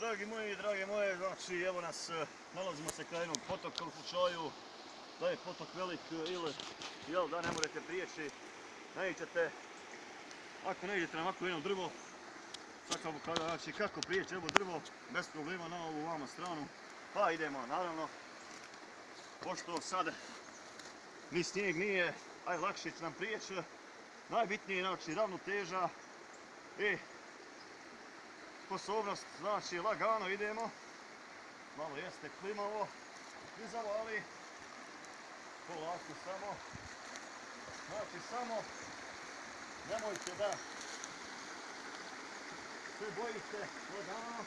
Dragi moji, drage moje, znači evo nas, nalazimo se kraj jednog potoka u slučaju da je potok velik ili jel da ne morate prijeći, naiđete, ako naiđete na ovako jedno drvo, sad vam pokazam znači kako prijeći evo drvo bez problema na ovu vama stranu, pa idemo naravno, pošto sad ni snijeg nije, aj lakše će nam prijeći, najbitnije je znači ravnoteža i sposobnost, znači lagano idemo, malo jeste klimavo, klizavo, ali polako samo, znači samo nemojte da se bojite, lagano,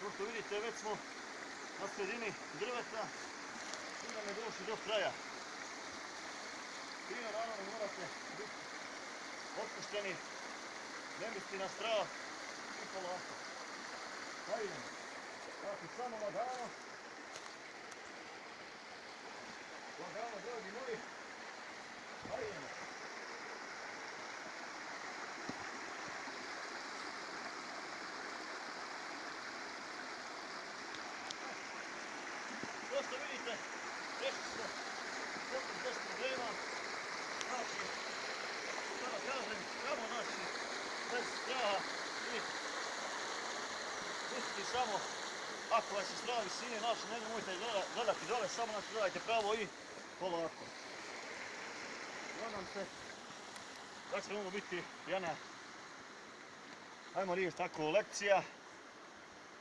kao što vidite već smo na sredini drveta i da ne došli do kraja. Prije naravno morate biti otpušteni, ne misli na strah i polako. Pa idemo. Znači samo lagano. Lagano, dragi moji. Pa idemo. Kao što vidite, prešli smo potok bez problema. Znači, sada kažem, samo znači, bez straha i mislite samo, ako vas je strah visine, znači ne nemojte gledati dole, samo znači gledajte pravo i polako. Nadam se da će ovo biti jedna, ajmo reći tako, lekcija.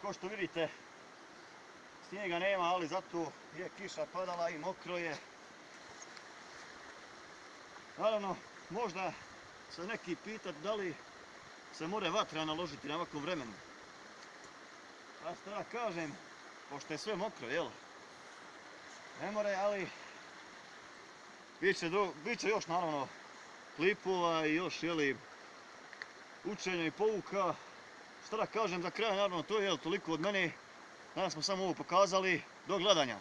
Kao što vidite, snijega nema, ali zato je kiša padala i mokro je. Naravno, možda se neki pitat da li se more vatra naložiti na ovakvom vremenu. A što ja kažem, pošto je sve mokro, jel? Ne more, ali bit će još naravno klipova i još, jeli, učenja i pouka. Što da kažem za kraj, naravno, to je toliko od mene. Danas smo samo ovo pokazali. Do gledanja.